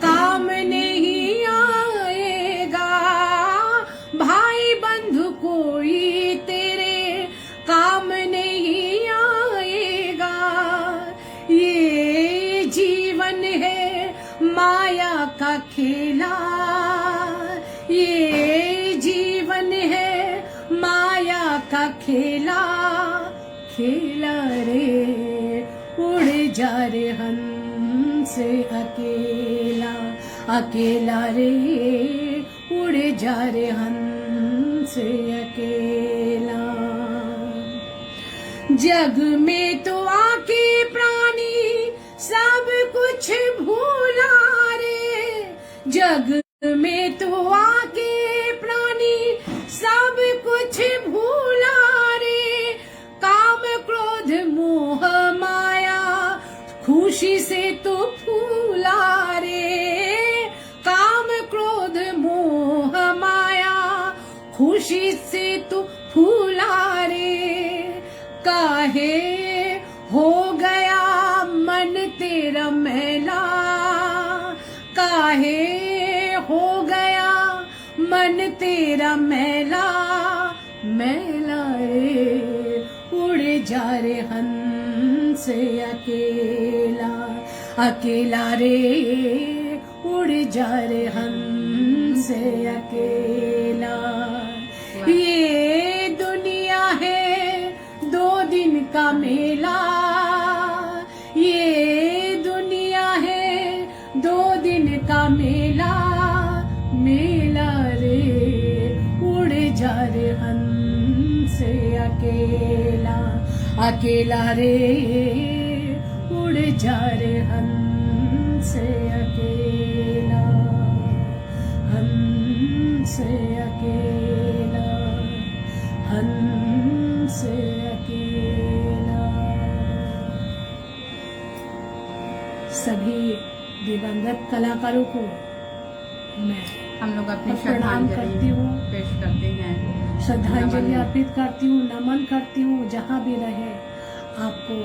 Speaker 2: काम नहीं आएगा, भाई बंधु कोई तेरे काम नहीं आएगा, ये जीवन है माया का खेला, ये जीवन है माया का खेला, खेला रे उड़ जा रे हंस अकेला अकेला रे, उड़ जा रे हंस अकेला। जग में तो आके प्राणी सब कुछ भूला रे, जग में तो आके प्राणी सब कुछ भूला रे, काम क्रोध मोह माया खुशी से तो फूला रे, काम क्रोध मोह माया खुशी से तो फूला रे, काहे हो गया मन तेरा मैला, काहे हो गया मन तेरा मैला, मैला रे उड़ जा रे हंस से अकेला, अकेला रे उड़ जा रे हंस से अकेला। ये दुनिया है 2 दिन का मेला, ये दुनिया है 2 दिन का मेला, मेला रे उड़ जा रे हंस से अकेला, अकेला रे उड़ जा रे हंस से अकेला, हंस से अकेला, हंस से अकेला। सभी दिवंगत कलाकारों को मैं
Speaker 1: हम लोग अपनी
Speaker 2: प्रणाम करती
Speaker 1: श्रद्धांजलि
Speaker 2: हूँ,
Speaker 1: पेश करते हैं,
Speaker 2: श्रद्धांजलि
Speaker 1: नमन।
Speaker 2: अर्पित करती हूँ, नमन करती हूँ। जहाँ भी रहे आपको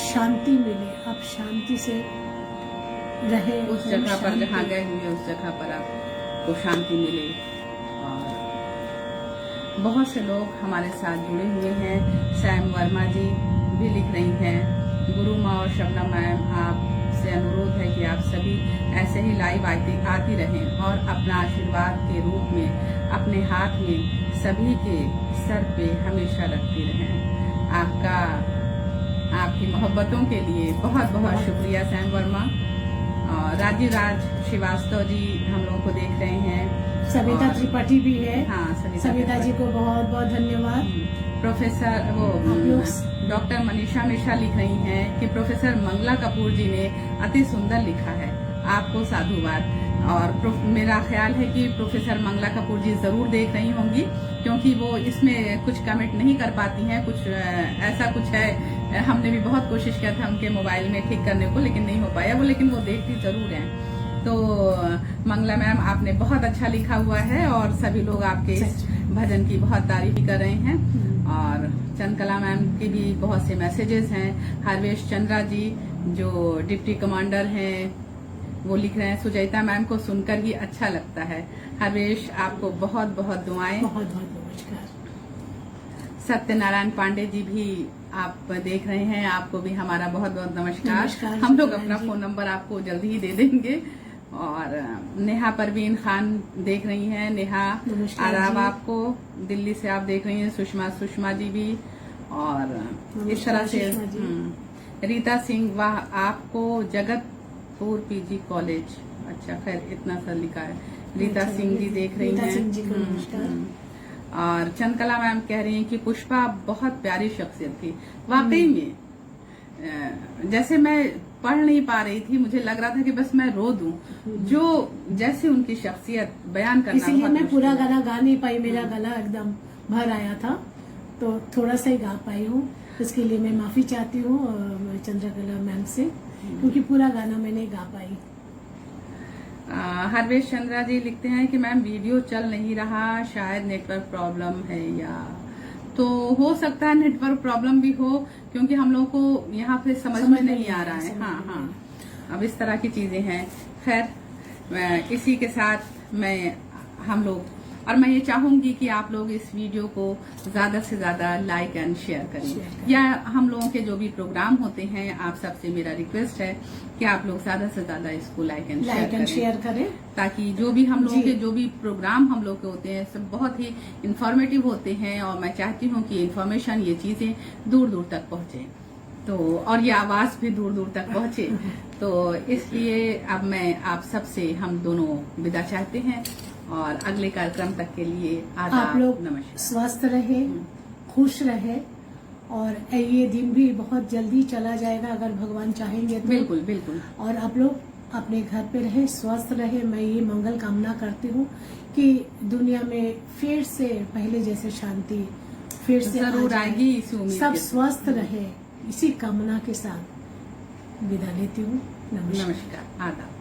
Speaker 2: शांति मिले, आप शांति से रहे,
Speaker 1: उस जगह पर
Speaker 2: शांति।
Speaker 1: जहाँ गए हुए उस जगह पर आपको शांति मिले। और बहुत से लोग हमारे साथ जुड़े हुए हैं। सैम वर्मा जी भी लिख रही हैं, गुरु माँ और शबनम मैम, आपसे अनुरोध है कि आप सभी ऐसे ही लाइव आती रहें और अपना आशीर्वाद के रूप में अपने हाथ में सभी के सर पे हमेशा रखती रहें। आपकी मोहब्बतों के लिए बहुत बहुत शुक्रिया सैम वर्मा। और राजीव राज श्रीवास्तव जी हम लोगों को देख रहे हैं,
Speaker 2: सविता
Speaker 1: और-
Speaker 2: त्रिपाठी भी है।
Speaker 1: हाँ,
Speaker 2: सविता जी को बहुत बहुत धन्यवाद।
Speaker 1: प्रोफेसर डॉक्टर मनीषा मिश्रा लिख रही हैं कि प्रोफेसर मंगला कपूर जी ने अति सुंदर लिखा है, आपको साधुवाद। और मेरा ख्याल है कि प्रोफेसर मंगला कपूर जी जरूर देख रही होंगी, क्योंकि वो इसमें कुछ कमेंट नहीं कर पाती हैं। कुछ ऐसा कुछ है, हमने भी बहुत कोशिश किया था उनके मोबाइल में ठीक करने को, लेकिन नहीं हो पाया वो, लेकिन वो देखती जरूर हैं। तो मंगला मैम, आपने बहुत अच्छा लिखा हुआ है और सभी लोग आपके इस भजन की बहुत तारीफ कर रहे हैं। और चंद्रकला मैम के भी बहुत से मैसेजेस हैं। हरवेश चंद्रा जी जो डिप्टी कमांडर हैं वो लिख रहे हैं, सुजैता मैम को सुनकर ही अच्छा लगता है। हरवेश, आपको बहुत बहुत दुआएं।
Speaker 2: बहुत बहुत नमस्कार।
Speaker 1: सत्यनारायण पांडे जी भी आप देख रहे हैं, आपको भी हमारा बहुत बहुत नमस्कार।
Speaker 2: नमस्कार,
Speaker 1: हम लोग
Speaker 2: सत्यनारायण
Speaker 1: अपना
Speaker 2: जी।
Speaker 1: फोन नंबर आपको जल्दी ही दे देंगे। और नेहा परवीन खान देख रही हैं, नेहा
Speaker 2: नमस्कार
Speaker 1: आदाब
Speaker 2: जी।
Speaker 1: आपको, दिल्ली से आप देख रही हैं, सुषमा जी भी। और इस तरह से
Speaker 2: सुषमा जी।
Speaker 1: रीता सिंह, वाह, आपको जगतपुर पीजी कॉलेज, अच्छा खैर इतना सा लिखा है। रीता
Speaker 2: अच्छा,
Speaker 1: सिंह जी देख रही
Speaker 2: रीता
Speaker 1: हैं।
Speaker 2: सिंह जी को नमस्कार।
Speaker 1: और चंद्रकला मैम कह रही हैं कि पुष्पा बहुत प्यारी शख्सियत थी। वाकई में जैसे मैं पढ़ नहीं पा रही थी, मुझे लग रहा था कि बस मैं रो दूं। जो जैसे उनकी शख्सियत बयान करना,
Speaker 2: इसीलिए
Speaker 1: बहुत
Speaker 2: मैं
Speaker 1: मुश्किल
Speaker 2: पूरा
Speaker 1: है।
Speaker 2: गाना गा नहीं पाई, मेरा गला एकदम भर आया था, तो थोड़ा सा ही गा पाई हूँ। इसके लिए मैं माफी चाहती हूँ चंद्रकला मैम से, क्योंकि पूरा गाना मैं नहीं गा पाई।
Speaker 1: हरवेश चंद्रा जी लिखते हैं कि मैम वीडियो चल नहीं रहा, शायद नेटवर्क प्रॉब्लम है, या तो हो सकता है नेटवर्क प्रॉब्लम भी हो, क्योंकि हम लोग को यहाँ पे समझ में नहीं आ रहा है। हाँ हाँ, अब इस तरह की चीजें हैं। खैर, इसी के साथ हम लोग, और मैं ये चाहूंगी कि आप लोग इस वीडियो को ज्यादा से ज्यादा लाइक एंड शेयर करें। या हम लोगों के जो भी प्रोग्राम होते हैं, आप सबसे मेरा रिक्वेस्ट है कि आप लोग ज्यादा से ज्यादा इसको लाइक एंड शेयर करें, ताकि जो भी हम लोगों के जो भी प्रोग्राम हम लोग के होते हैं सब बहुत ही इंफॉर्मेटिव होते हैं। और मैं चाहती हूँ कि इन्फॉर्मेशन, ये चीजें दूर दूर तक पहुंचे, तो और ये आवाज भी दूर दूर तक पहुंचे। तो इसलिए अब मैं आप सबसे, हम दोनों विदा चाहते हैं, और अगले कार्यक्रम तक के लिए
Speaker 2: आप
Speaker 1: आदाब,
Speaker 2: लोग
Speaker 1: नमस्कार।
Speaker 2: स्वस्थ रहे, खुश रहे, और ये दिन भी बहुत जल्दी चला जाएगा अगर भगवान चाहेंगे तो।
Speaker 1: बिल्कुल बिल्कुल।
Speaker 2: और आप लोग अपने घर पे रहे, स्वस्थ रहे। मैं ये मंगल कामना करती हूँ कि दुनिया में फिर से पहले जैसे शांति फिर से
Speaker 1: जरूर
Speaker 2: आ जाए।
Speaker 1: आएगी, इसी उम्मीद
Speaker 2: सब
Speaker 1: के साथ।
Speaker 2: स्वस्थ रहे, इसी कामना के साथ विदा लेती हूँ। नमस्कार।
Speaker 1: नमस्कार, आदाब।